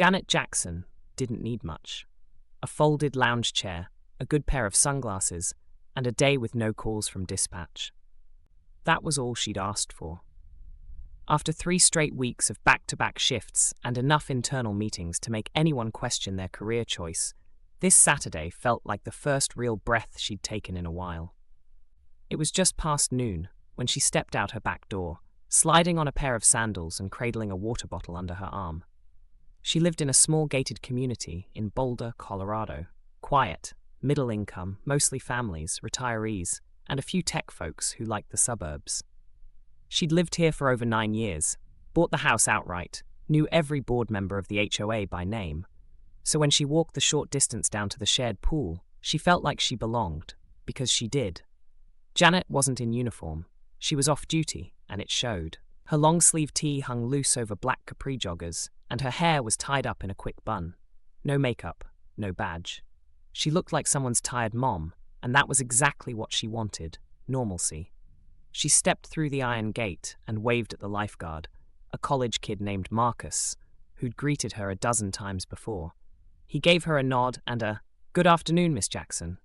Janet Jackson didn't need much. A folded lounge chair, a good pair of sunglasses, and a day with no calls from dispatch. That was all she'd asked for. After 3 straight weeks of back-to-back shifts and enough internal meetings to make anyone question their career choice, this Saturday felt like the first real breath she'd taken in a while. It was just past noon when she stepped out her back door, sliding on a pair of sandals and cradling a water bottle under her arm. She lived in a small gated community in Boulder, Colorado. Quiet, middle income, mostly families, retirees, and a few tech folks who liked the suburbs. She'd lived here for over 9 years, bought the house outright, knew every board member of the HOA by name. So when she walked the short distance down to the shared pool, she felt like she belonged, because she did. Janet wasn't in uniform. She was off duty, and it showed. Her long-sleeve tee hung loose over black capri joggers, and her hair was tied up in a quick bun. No makeup, no badge. She looked like someone's tired mom, and that was exactly what she wanted, normalcy. She stepped through the iron gate and waved at the lifeguard, a college kid named Marcus, who'd greeted her a dozen times before. He gave her a nod and a, "Good afternoon, Miss Jackson."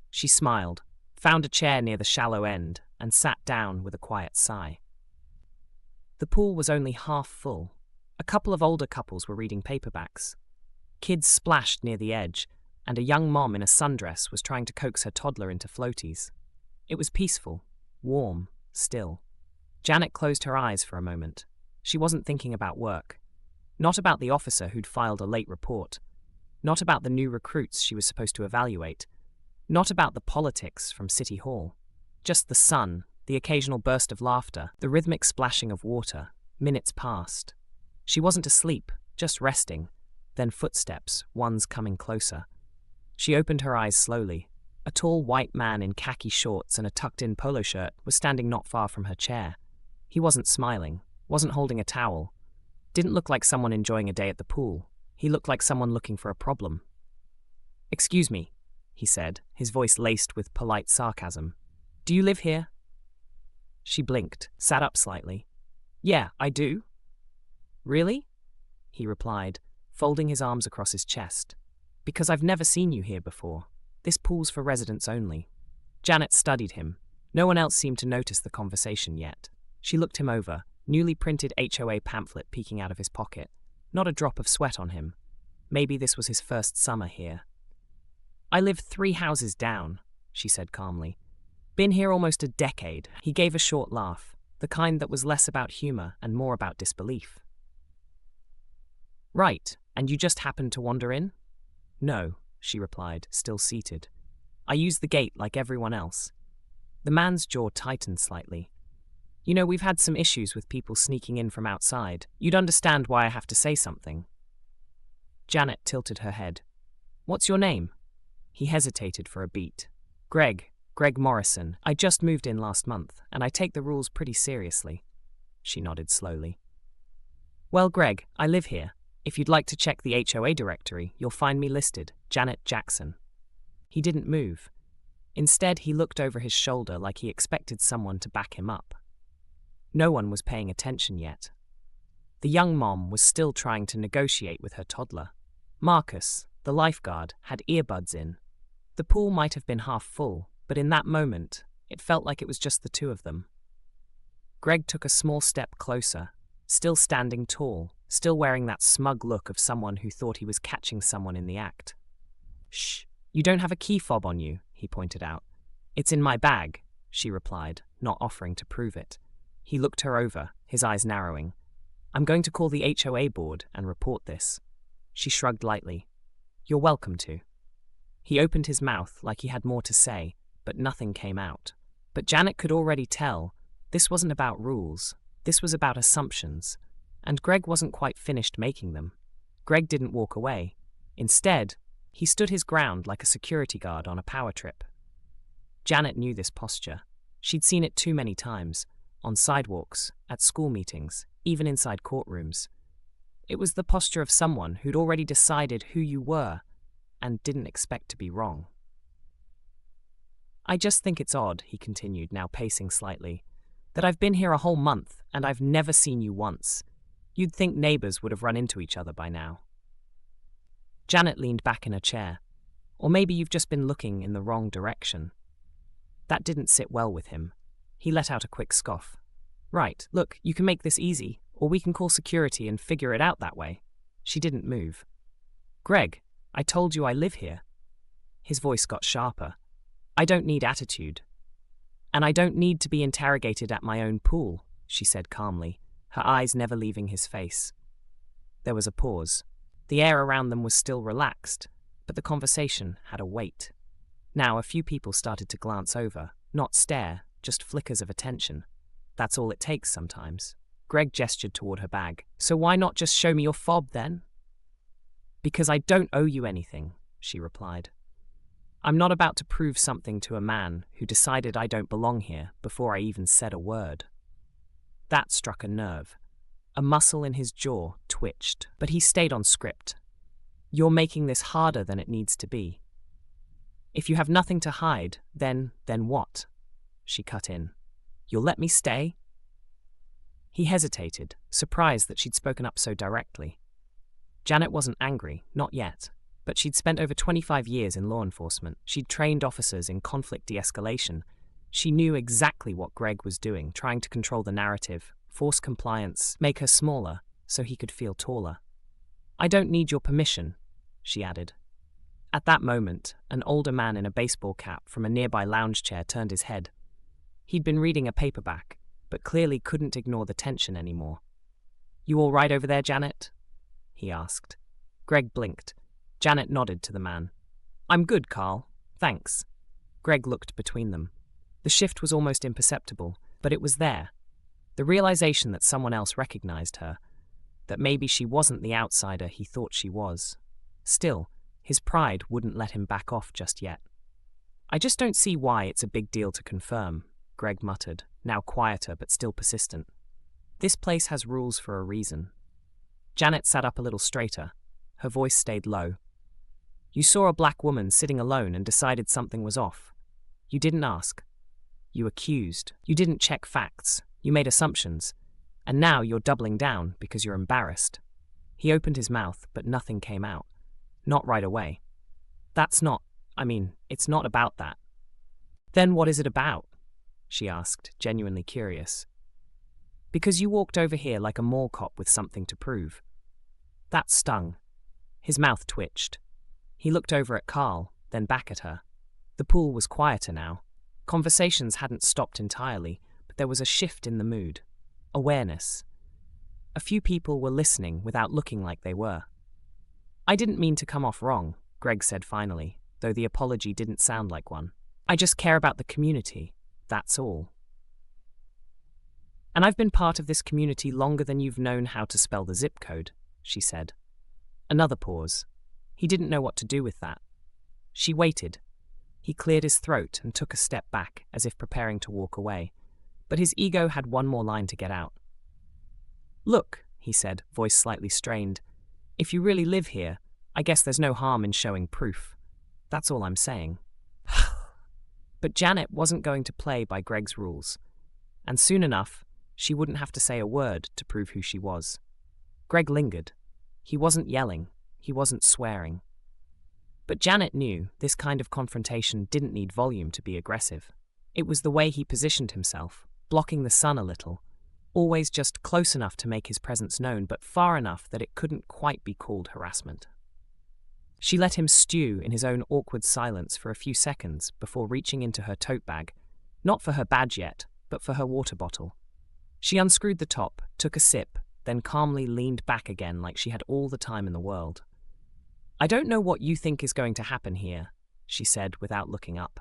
She smiled, found a chair near the shallow end, and sat down with a quiet sigh. The pool was only half full. A couple of older couples were reading paperbacks. Kids splashed near the edge, and a young mom in a sundress was trying to coax her toddler into floaties. It was peaceful, warm, still. Janet closed her eyes for a moment. She wasn't thinking about work. Not about the officer who'd filed a late report. Not about the new recruits she was supposed to evaluate. Not about the politics from City Hall. Just the sun, the occasional burst of laughter, the rhythmic splashing of water. Minutes passed. She wasn't asleep, just resting. Then footsteps, one's coming closer. She opened her eyes slowly. A tall white man in khaki shorts and a tucked-in polo shirt was standing not far from her chair. He wasn't smiling, wasn't holding a towel. Didn't look like someone enjoying a day at the pool. He looked like someone looking for a problem. "Excuse me," he said, his voice laced with polite sarcasm. "Do you live here?" She blinked, sat up slightly. "Yeah, I do." "Really?" he replied, folding his arms across his chest. "Because I've never seen you here before. This pool's for residents only." Janet studied him. No one else seemed to notice the conversation yet. She looked him over, newly printed HOA pamphlet peeking out of his pocket. Not a drop of sweat on him. Maybe this was his first summer here. "I live 3 houses down," she said calmly. "Been here almost a decade." He gave a short laugh, the kind that was less about humor and more about disbelief. "Right, and you just happened to wander in?" "No," she replied, still seated. "I use the gate like everyone else." The man's jaw tightened slightly. "You know, we've had some issues with people sneaking in from outside. You'd understand why I have to say something." Janet tilted her head. "What's your name?" He hesitated for a beat. Greg Morrison. I just moved in last month, and I take the rules pretty seriously." She nodded slowly. "Well, Greg, I live here. If you'd like to check the HOA directory, you'll find me listed, Janet Jackson." He didn't move. Instead, he looked over his shoulder like he expected someone to back him up. No one was paying attention yet. The young mom was still trying to negotiate with her toddler. Marcus, the lifeguard, had earbuds in. The pool might have been half full, but in that moment, it felt like it was just the two of them. Greg took a small step closer, still standing tall, still wearing that smug look of someone who thought he was catching someone in the act. "Shh, you don't have a key fob on you," he pointed out. "It's in my bag," she replied, not offering to prove it. He looked her over, his eyes narrowing. "I'm going to call the HOA board and report this." She shrugged lightly. "You're welcome to." He opened his mouth like he had more to say, but nothing came out. But Janet could already tell this wasn't about rules. This was about assumptions. And Greg wasn't quite finished making them. Greg didn't walk away. Instead, he stood his ground like a security guard on a power trip. Janet knew this posture. She'd seen it too many times, on sidewalks, at school meetings, even inside courtrooms. It was the posture of someone who'd already decided who you were and didn't expect to be wrong. "I just think it's odd," he continued, now pacing slightly, "that I've been here a whole month and I've never seen you once. You'd think neighbors would have run into each other by now." Janet leaned back in her chair. Or maybe you've just been looking in the wrong direction. That didn't sit well with him. He let out a quick scoff. Right, look, you can make this easy, or we can call security and figure it out that way. She didn't move. Greg, I told you I live here. His voice got sharper. I don't need attitude. And I don't need to be interrogated at my own pool, she said calmly, her eyes never leaving his face. There was a pause. The air around them was still relaxed, but the conversation had a weight. Now a few people started to glance over, not stare, just flickers of attention. That's all it takes sometimes. Greg gestured toward her bag. So why not just show me your fob then? Because I don't owe you anything, she replied. I'm not about to prove something to a man who decided I don't belong here before I even said a word. That struck a nerve. A muscle in his jaw twitched, but he stayed on script. You're making this harder than it needs to be. If you have nothing to hide, then what? She cut in. You'll let me stay? He hesitated, surprised that she'd spoken up so directly. Janet wasn't angry, not yet, but she'd spent over 25 years in law enforcement. She'd trained officers in conflict de-escalation. She knew exactly what Greg was doing, trying to control the narrative, force compliance, make her smaller so he could feel taller. I don't need your permission, she added. At that moment, an older man in a baseball cap from a nearby lounge chair turned his head. He'd been reading a paperback, but clearly couldn't ignore the tension anymore. You all right over there, Janet? He asked. Greg blinked. Janet nodded to the man. I'm good, Carl. Thanks. Greg looked between them. The shift was almost imperceptible, but it was there. The realization that someone else recognized her, that maybe she wasn't the outsider he thought she was. Still, his pride wouldn't let him back off just yet. I just don't see why it's a big deal to confirm, Greg muttered, now quieter but still persistent. This place has rules for a reason. Janet sat up a little straighter. Her voice stayed low. You saw a black woman sitting alone and decided something was off. You didn't ask. You accused. You didn't check facts. You made assumptions. And now you're doubling down because you're embarrassed. He opened his mouth, but nothing came out. Not right away. It's not about that. Then what is it about? She asked, genuinely curious. Because you walked over here like a mall cop with something to prove. That stung. His mouth twitched. He looked over at Carl, then back at her. The pool was quieter now. Conversations hadn't stopped entirely, but there was a shift in the mood. Awareness. A few people were listening without looking like they were. I didn't mean to come off wrong, Greg said finally, though the apology didn't sound like one. I just care about the community, that's all. And I've been part of this community longer than you've known how to spell the zip code, she said. Another pause. He didn't know what to do with that. She waited. He cleared his throat and took a step back, as if preparing to walk away. But his ego had one more line to get out. Look, he said, voice slightly strained. If you really live here, I guess there's no harm in showing proof. That's all I'm saying. But Janet wasn't going to play by Greg's rules. And soon enough, she wouldn't have to say a word to prove who she was. Greg lingered. He wasn't yelling. He wasn't swearing. But Janet knew this kind of confrontation didn't need volume to be aggressive. It was the way he positioned himself, blocking the sun a little, always just close enough to make his presence known, but far enough that it couldn't quite be called harassment. She let him stew in his own awkward silence for a few seconds before reaching into her tote bag, not for her badge yet, but for her water bottle. She unscrewed the top, took a sip, then calmly leaned back again like she had all the time in the world. I don't know what you think is going to happen here, she said without looking up.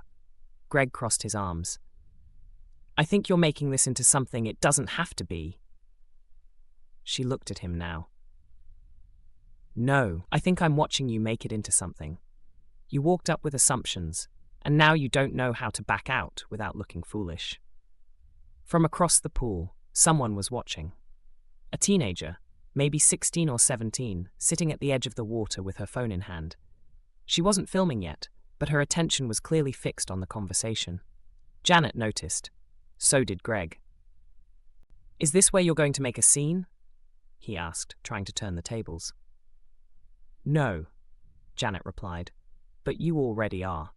Greg crossed his arms. I think you're making this into something it doesn't have to be. She looked at him now. No, I think I'm watching you make it into something. You walked up with assumptions, and now you don't know how to back out without looking foolish. From across the pool, someone was watching. A teenager, maybe 16 or 17, sitting at the edge of the water with her phone in hand. She wasn't filming yet, but her attention was clearly fixed on the conversation. Janet noticed. So did Greg. Is this where you're going to make a scene? He asked, trying to turn the tables. No. Janet replied. But you already are.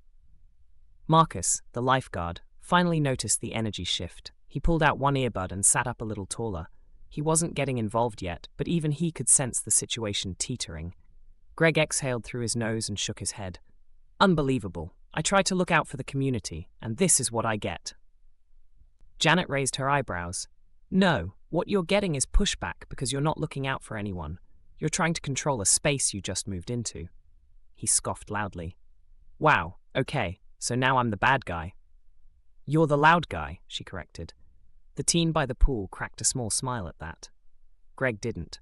Marcus, the lifeguard, finally noticed the energy shift. He pulled out one earbud and sat up a little taller. He wasn't getting involved yet, but even he could sense the situation teetering. Greg exhaled through his nose and shook his head. Unbelievable. I try to look out for the community, and this is what I get. Janet raised her eyebrows. No, what you're getting is pushback because you're not looking out for anyone. You're trying to control a space you just moved into. He scoffed loudly. Wow, okay, so now I'm the bad guy. You're the loud guy, she corrected. The teen by the pool cracked a small smile at that. Greg didn't.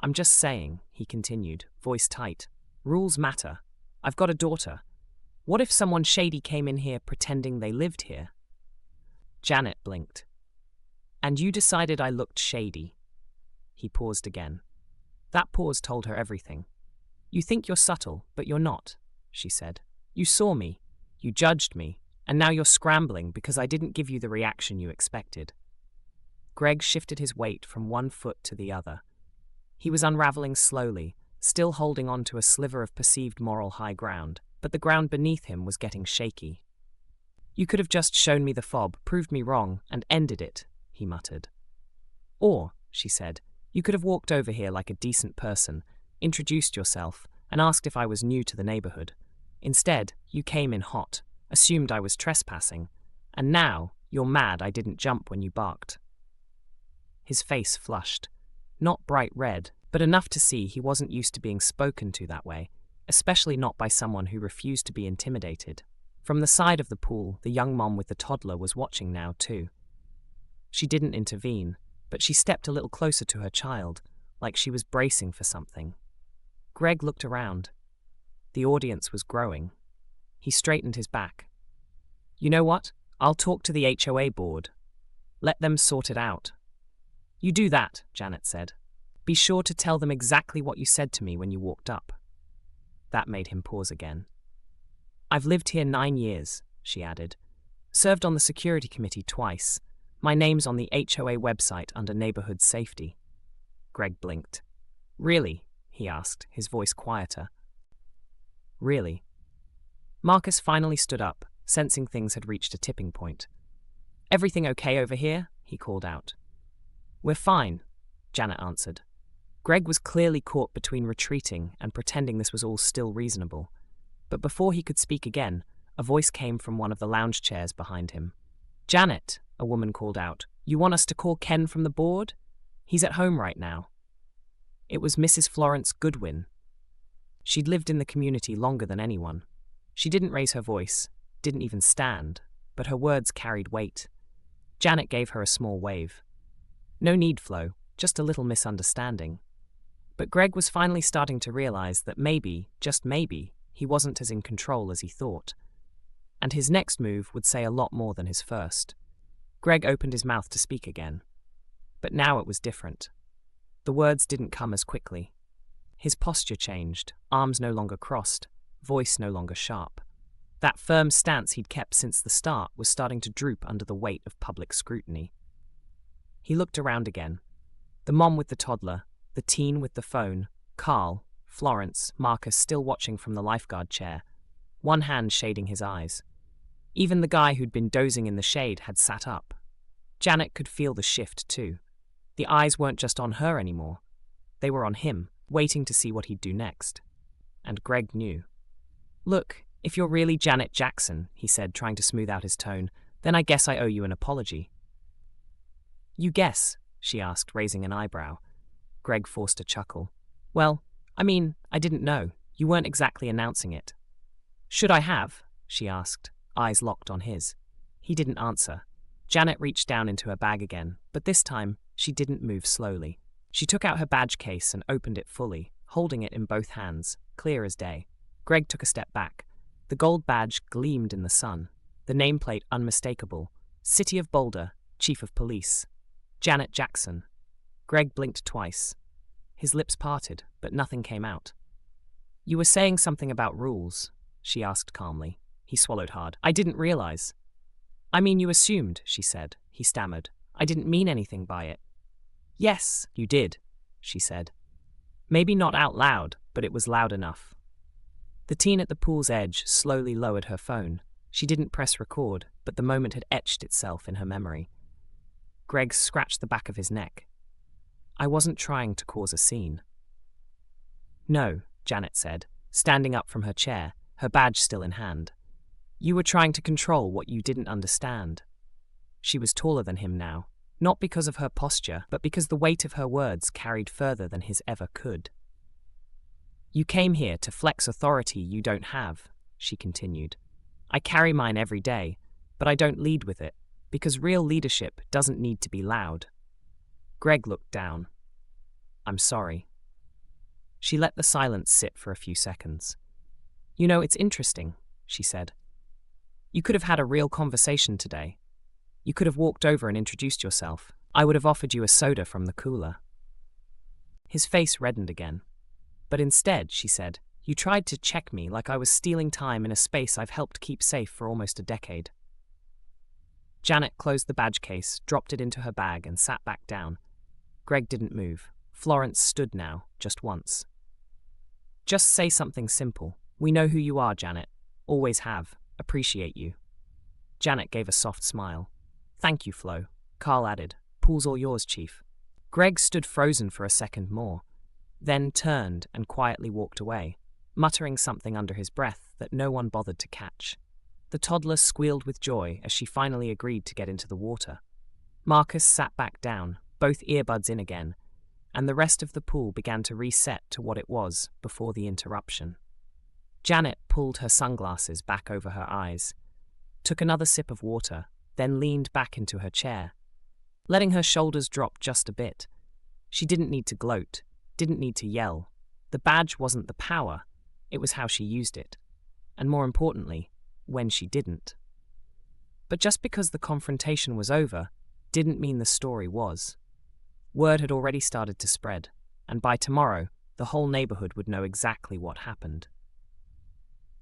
I'm just saying, he continued, voice tight. Rules matter. I've got a daughter. What if someone shady came in here pretending they lived here? Janet blinked. And you decided I looked shady. He paused again. That pause told her everything. You think you're subtle, but you're not, she said. You saw me, you judged me, and now you're scrambling because I didn't give you the reaction you expected. Greg shifted his weight from one foot to the other. He was unraveling slowly, still holding on to a sliver of perceived moral high ground, but the ground beneath him was getting shaky. You could have just shown me the fob, proved me wrong, and ended it, he muttered. Or, she said, you could have walked over here like a decent person, introduced yourself, and asked if I was new to the neighborhood. Instead, you came in hot, assumed I was trespassing, and now you're mad I didn't jump when you barked. His face flushed. Not bright red, but enough to see he wasn't used to being spoken to that way, especially not by someone who refused to be intimidated. From the side of the pool, the young mom with the toddler was watching now too. She didn't intervene, but she stepped a little closer to her child, like she was bracing for something. Greg looked around. The audience was growing. He straightened his back. You know what? I'll talk to the HOA board. Let them sort it out. You do that, Janet said. Be sure to tell them exactly what you said to me when you walked up. That made him pause again. I've lived here 9 years, she added. Served on the security committee twice. My name's on the HOA website under neighborhood safety. Greg blinked. Really? He asked, his voice quieter. Really? Marcus finally stood up, sensing things had reached a tipping point. Everything okay over here? He called out. We're fine, Janet answered. Greg was clearly caught between retreating and pretending this was all still reasonable. But before he could speak again, a voice came from one of the lounge chairs behind him. Janet, a woman called out, you want us to call Ken from the board? He's at home right now. It was Mrs. Florence Goodwin. She'd lived in the community longer than anyone. She didn't raise her voice, didn't even stand, but her words carried weight. Janet gave her a small wave. No need, Flo, just a little misunderstanding. But Greg was finally starting to realize that maybe, just maybe, he wasn't as in control as he thought. And his next move would say a lot more than his first. Greg opened his mouth to speak again. But now it was different. The words didn't come as quickly. His posture changed, arms no longer crossed, voice no longer sharp. That firm stance he'd kept since the start was starting to droop under the weight of public scrutiny. He looked around again. The mom with the toddler, the teen with the phone, Carl, Florence, Marcus still watching from the lifeguard chair, one hand shading his eyes. Even the guy who'd been dozing in the shade had sat up. Janet could feel the shift too. The eyes weren't just on her anymore. They were on him, waiting to see what he'd do next. And Greg knew. Look, if you're really Janet Jackson, he said, trying to smooth out his tone, then I guess I owe you an apology. You guess? She asked, raising an eyebrow. Greg forced a chuckle. Well, I mean, I didn't know. You weren't exactly announcing it. Should I have? She asked, eyes locked on his. He didn't answer. Janet reached down into her bag again, but this time she didn't move slowly. She took out her badge case and opened it fully, holding it in both hands, clear as day. Greg took a step back. The gold badge gleamed in the sun, the nameplate unmistakable. City of Boulder, Chief of Police. Janet Jackson. Greg blinked twice. His lips parted, but nothing came out. You were saying something about rules, she asked calmly. He swallowed hard. I didn't realize. I mean, you assumed, she said. He stammered. I didn't mean anything by it. Yes, you did, she said. Maybe not out loud, but it was loud enough. The teen at the pool's edge slowly lowered her phone. She didn't press record, but the moment had etched itself in her memory. Greg scratched the back of his neck. I wasn't trying to cause a scene. No, Janet said, standing up from her chair, her badge still in hand. You were trying to control what you didn't understand. She was taller than him now, not because of her posture, but because the weight of her words carried further than his ever could. You came here to flex authority you don't have, she continued. I carry mine every day, but I don't lead with it, because real leadership doesn't need to be loud. Greg looked down. I'm sorry. She let the silence sit for a few seconds. You know, it's interesting, she said. You could have had a real conversation today. You could have walked over and introduced yourself. I would have offered you a soda from the cooler. His face reddened again. But instead, she said, you tried to check me like I was stealing time in a space I've helped keep safe for almost a decade. Janet closed the badge case, dropped it into her bag, and sat back down. Greg didn't move. Florence stood now, just once. Just say something simple. We know who you are, Janet. Always have. Appreciate you. Janet gave a soft smile. Thank you, Flo. Carl added. Pool's all yours, Chief. Greg stood frozen for a second more, then turned and quietly walked away, muttering something under his breath that no one bothered to catch. The toddler squealed with joy as she finally agreed to get into the water. Marcus sat back down, both earbuds in again, and the rest of the pool began to reset to what it was before the interruption. Janet pulled her sunglasses back over her eyes, took another sip of water, then leaned back into her chair, letting her shoulders drop just a bit. She didn't need to gloat, didn't need to yell. The badge wasn't the power, it was how she used it. And more importantly, when she didn't. But just because the confrontation was over, didn't mean the story was. Word had already started to spread, and by tomorrow, the whole neighborhood would know exactly what happened.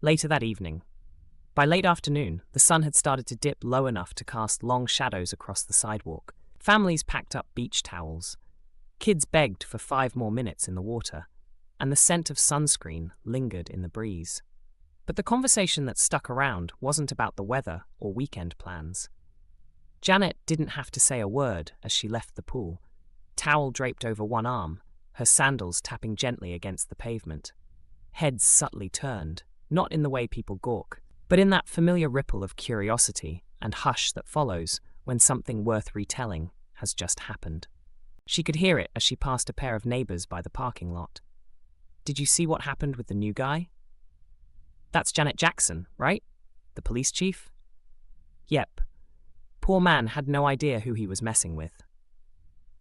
Later that evening, by late afternoon, the sun had started to dip low enough to cast long shadows across the sidewalk. Families packed up beach towels. Kids begged for 5 more minutes in the water, and the scent of sunscreen lingered in the breeze. But the conversation that stuck around wasn't about the weather or weekend plans. Janet didn't have to say a word as she left the pool, towel draped over one arm, her sandals tapping gently against the pavement. Heads subtly turned, not in the way people gawk, but in that familiar ripple of curiosity and hush that follows when something worth retelling has just happened. She could hear it as she passed a pair of neighbors by the parking lot. Did you see what happened with the new guy? That's Janet Jackson, right? The police chief? Yep. Poor man had no idea who he was messing with.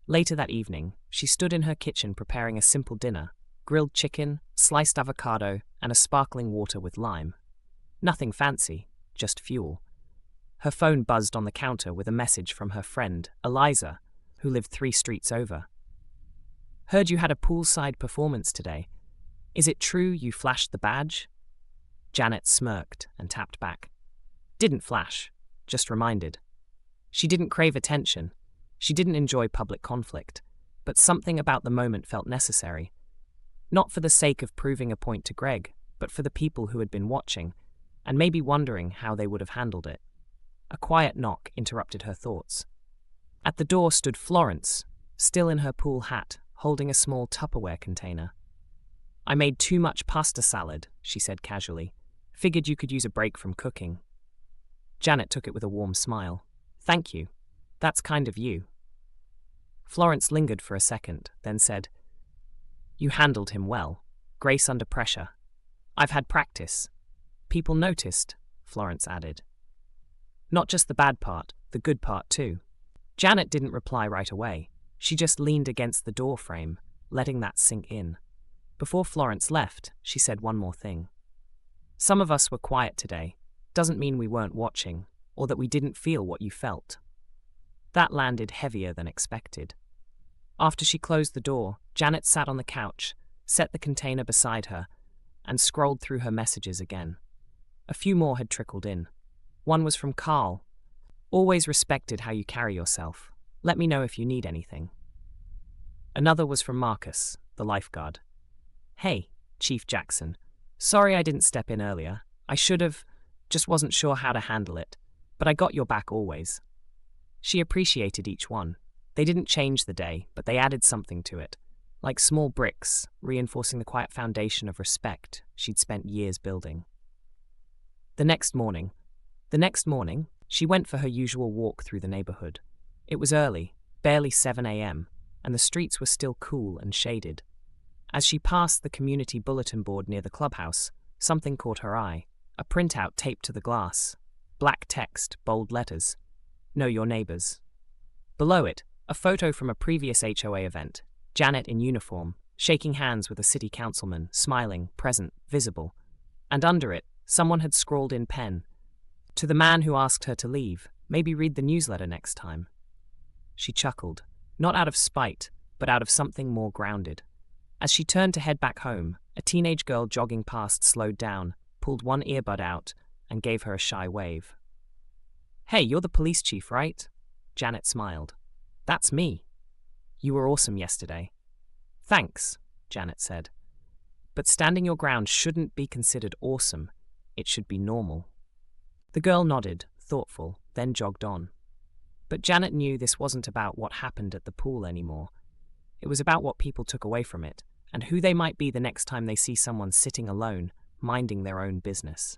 Later that evening, she stood in her kitchen preparing a simple dinner, grilled chicken, sliced avocado, and a sparkling water with lime. Nothing fancy, just fuel. Her phone buzzed on the counter with a message from her friend, Eliza, who lived 3 streets over. Heard you had a poolside performance today. Is it true you flashed the badge? Janet smirked and tapped back. Didn't flash, just reminded. She didn't crave attention. She didn't enjoy public conflict, but something about the moment felt necessary. Not for the sake of proving a point to Greg, but for the people who had been watching, and maybe wondering how they would have handled it. A quiet knock interrupted her thoughts. At the door stood Florence, still in her pool hat, holding a small Tupperware container. I made too much pasta salad, she said casually. Figured you could use a break from cooking. Janet took it with a warm smile. Thank you. That's kind of you. Florence lingered for a second, then said, You handled him well. Grace under pressure. I've had practice. People noticed, Florence added. Not just the bad part, the good part too. Janet didn't reply right away. She just leaned against the door frame, letting that sink in. Before Florence left, she said one more thing. Some of us were quiet today. Doesn't mean we weren't watching, or that we didn't feel what you felt. That landed heavier than expected. After she closed the door, Janet sat on the couch, set the container beside her, and scrolled through her messages again. A few more had trickled in. One was from Carl. Always respected how you carry yourself. Let me know if you need anything. Another was from Marcus, the lifeguard. Hey, Chief Jackson. Sorry I didn't step in earlier. I should have, just wasn't sure how to handle it. But I got your back always. She appreciated each one. They didn't change the day, but they added something to it, like small bricks, reinforcing the quiet foundation of respect she'd spent years building. The next morning, she went for her usual walk through the neighborhood. It was early, barely 7 a.m., and the streets were still cool and shaded. As she passed the community bulletin board near the clubhouse, something caught her eye, a printout taped to the glass. Black text, bold letters. Know your neighbors. Below it, a photo from a previous HOA event. Janet in uniform, shaking hands with a city councilman, smiling, present, visible. And under it, someone had scrawled in pen, "To the man who asked her to leave, maybe read the newsletter next time." She chuckled, not out of spite, but out of something more grounded. As she turned to head back home, a teenage girl jogging past slowed down, pulled one earbud out, and gave her a shy wave. "Hey, you're the police chief, right?" Janet smiled. "That's me. You were awesome yesterday." "Thanks," Janet said. "But standing your ground shouldn't be considered awesome. It should be normal." The girl nodded, thoughtful, then jogged on. But Janet knew this wasn't about what happened at the pool anymore. It was about what people took away from it, and who they might be the next time they see someone sitting alone, minding their own business.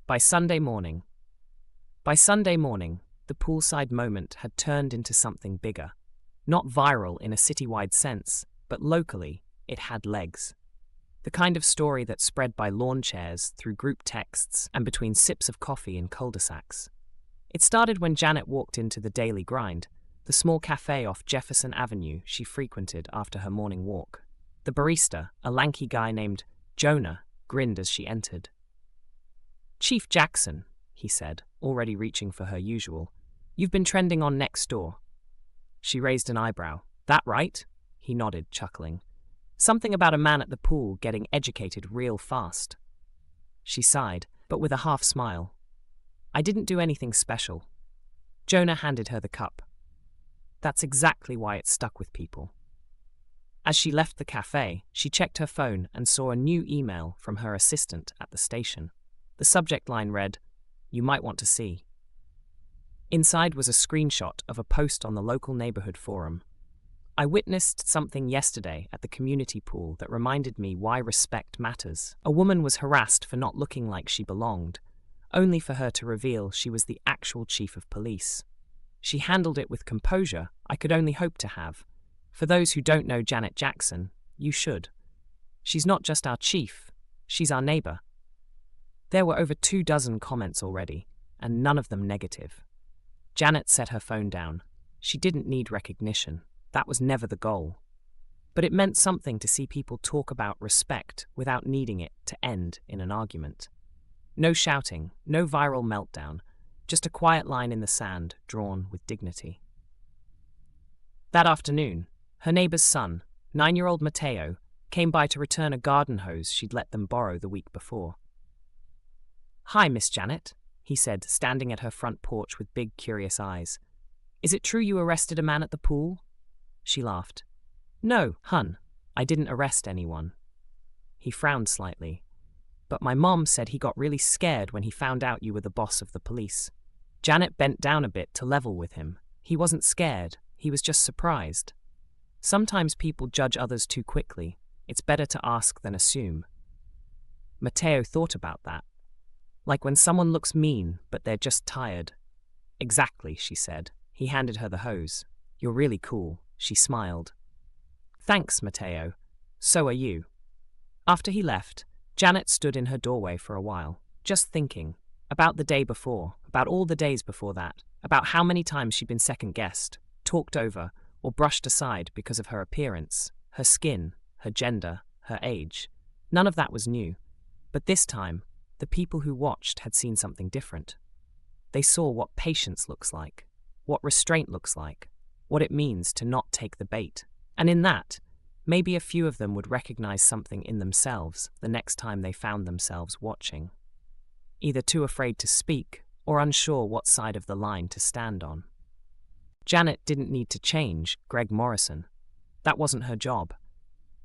By Sunday morning, the poolside moment had turned into something bigger. Not viral in a citywide sense, but locally, it had legs. The kind of story that spread by lawn chairs, through group texts, and between sips of coffee in cul-de-sacs. It started when Janet walked into the Daily Grind, the small cafe off Jefferson Avenue she frequented after her morning walk. The barista, a lanky guy named Jonah, grinned as she entered. "Chief Jackson," he said, already reaching for her usual. "You've been trending on Nextdoor." She raised an eyebrow. "That right?" He nodded, chuckling. "Something about a man at the pool getting educated real fast." She sighed, but with a half smile. "I didn't do anything special." Jonah handed her the cup. That's exactly why it stuck with people. As she left the cafe, she checked her phone and saw a new email from her assistant at the station. The subject line read, "You might want to see." Inside was a screenshot of a post on the local neighborhood forum. "I witnessed something yesterday at the community pool that reminded me why respect matters. A woman was harassed for not looking like she belonged, only for her to reveal she was the actual chief of police. She handled it with composure I could only hope to have. For those who don't know Janet Jackson, you should. She's not just our chief, she's our neighbor." There were over 24 comments already, and none of them negative. Janet set her phone down. She didn't need recognition. That was never the goal. But it meant something to see people talk about respect without needing it to end in an argument. No shouting, no viral meltdown, just a quiet line in the sand drawn with dignity. That afternoon, her neighbor's son, 9-year-old Matteo, came by to return a garden hose she'd let them borrow the week before. "Hi, Miss Janet," he said, standing at her front porch with big, curious eyes. "Is it true you arrested a man at the pool?" She laughed. "No, hun, I didn't arrest anyone." He frowned slightly. "But my mom said he got really scared when he found out you were the boss of the police." Janet bent down a bit to level with him. He wasn't scared, he was just surprised. Sometimes people judge others too quickly. It's better to ask than assume. Matteo thought about that. Like when someone looks mean, but they're just tired. "Exactly," she said. He handed her the hose. "You're really cool." She smiled. "Thanks, Matteo. So are you." After he left, Janet stood in her doorway for a while, just thinking. About the day before, about all the days before that, about how many times she'd been second-guessed, talked over, or brushed aside because of her appearance, her skin, her gender, her age. None of that was new. But this time, the people who watched had seen something different. They saw what patience looks like, what restraint looks like, what it means to not take the bait. And in that, maybe a few of them would recognize something in themselves the next time they found themselves watching. Either too afraid to speak or unsure what side of the line to stand on. Janet didn't need to change Greg Morrison. That wasn't her job.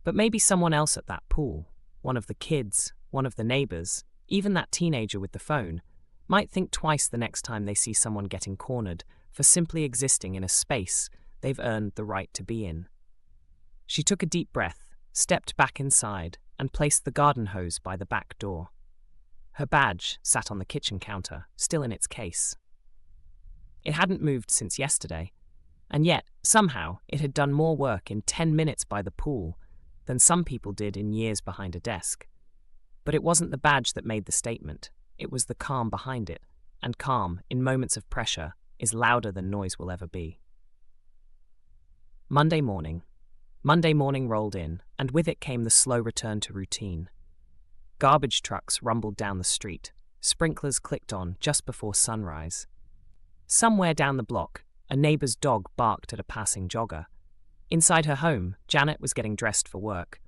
But maybe someone else at that pool. one of the kids, one of the neighbors, even that teenager with the phone, might think twice the next time they see someone getting cornered for simply existing in a space they've earned the right to be in. She took a deep breath, stepped back inside, and placed the garden hose by the back door. Her badge sat on the kitchen counter, still in its case. It hadn't moved since yesterday, and yet, somehow, it had done more work in 10 minutes by the pool than some people did in years behind a desk. But it wasn't the badge that made the statement, it was the calm behind it, and calm, in moments of pressure, is louder than noise will ever be. Monday morning rolled in, and with it came the slow return to routine. Garbage trucks rumbled down the street, sprinklers clicked on just before sunrise. Somewhere down the block, a neighbor's dog barked at a passing jogger. Inside her home, Janet was getting dressed for work.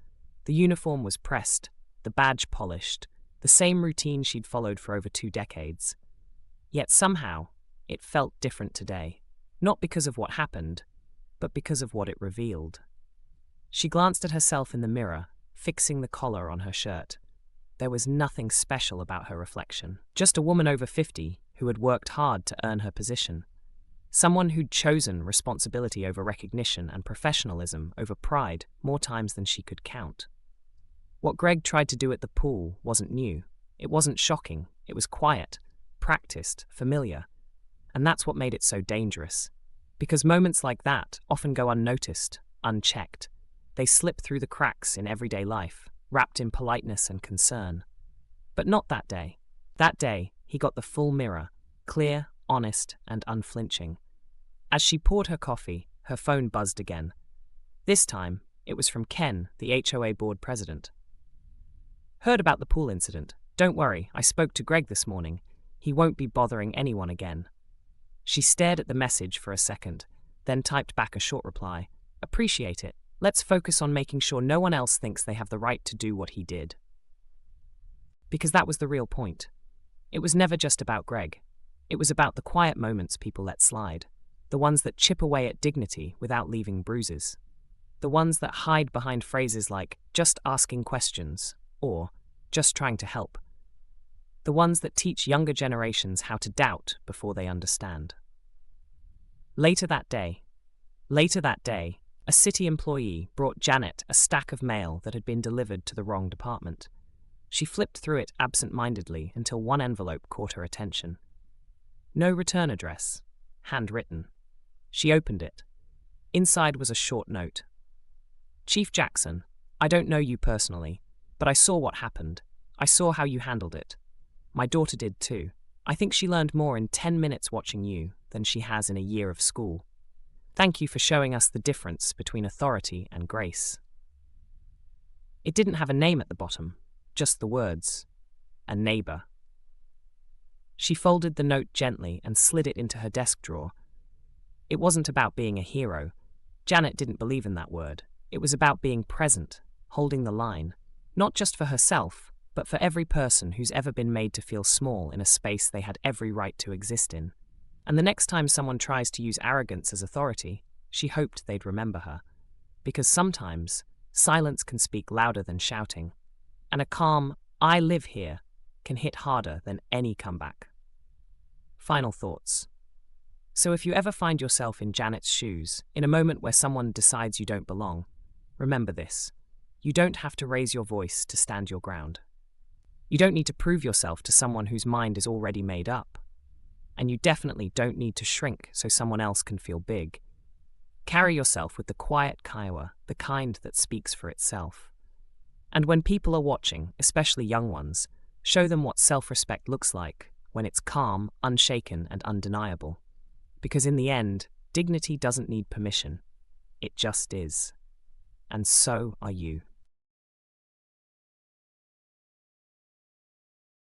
The uniform was pressed, the badge polished, the same routine she'd followed for over 2 decades. Yet somehow, it felt different today, not because of what happened, but because of what it revealed. She glanced at herself in the mirror, fixing the collar on her shirt. There was nothing special about her reflection, just a woman over 50 who had worked hard to earn her position. Someone who'd chosen responsibility over recognition and professionalism over pride more times than she could count. What Greg tried to do at the pool wasn't new. It wasn't shocking. It was quiet, practiced, familiar. And that's what made it so dangerous. Because moments like that often go unnoticed, unchecked. They slip through the cracks in everyday life, wrapped in politeness and concern. But not that day. That day, he got the full mirror, clear, honest, and unflinching. As she poured her coffee, her phone buzzed again. This time, it was from Ken, the HOA board president. Heard about the pool incident. Don't worry, I spoke to Greg this morning. He won't be bothering anyone again. She stared at the message for a second, then typed back a short reply. Appreciate it. Let's focus on making sure no one else thinks they have the right to do what he did. Because that was the real point. It was never just about Greg. It was about the quiet moments people let slide, the ones that chip away at dignity without leaving bruises, the ones that hide behind phrases like, just asking questions, or just trying to help, the ones that teach younger generations how to doubt before they understand. Later that day, a city employee brought Janet a stack of mail that had been delivered to the wrong department. She flipped through it absent-mindedly until one envelope caught her attention. No return address, handwritten. She opened it. Inside was a short note. Chief Jackson, I don't know you personally, but I saw what happened. I saw how you handled it. My daughter did too. I think she learned more in 10 minutes watching you than she has in a year of school. Thank you for showing us the difference between authority and grace. It didn't have a name at the bottom, just the words, a neighbor. She folded the note gently and slid it into her desk drawer. It wasn't about being a hero. Janet didn't believe in that word. It was about being present, holding the line, not just for herself, but for every person who's ever been made to feel small in a space they had every right to exist in. And the next time someone tries to use arrogance as authority, she hoped they'd remember her. Because sometimes, silence can speak louder than shouting. And a calm, I live here, can hit harder than any comeback. Final thoughts. So if you ever find yourself in Janet's shoes, in a moment where someone decides you don't belong, remember this. You don't have to raise your voice to stand your ground. You don't need to prove yourself to someone whose mind is already made up. And you definitely don't need to shrink so someone else can feel big. Carry yourself with the quiet Kiowa, the kind that speaks for itself. And when people are watching, especially young ones, show them what self-respect looks like when it's calm, unshaken, and undeniable. Because in the end, dignity doesn't need permission. It just is. And so are you.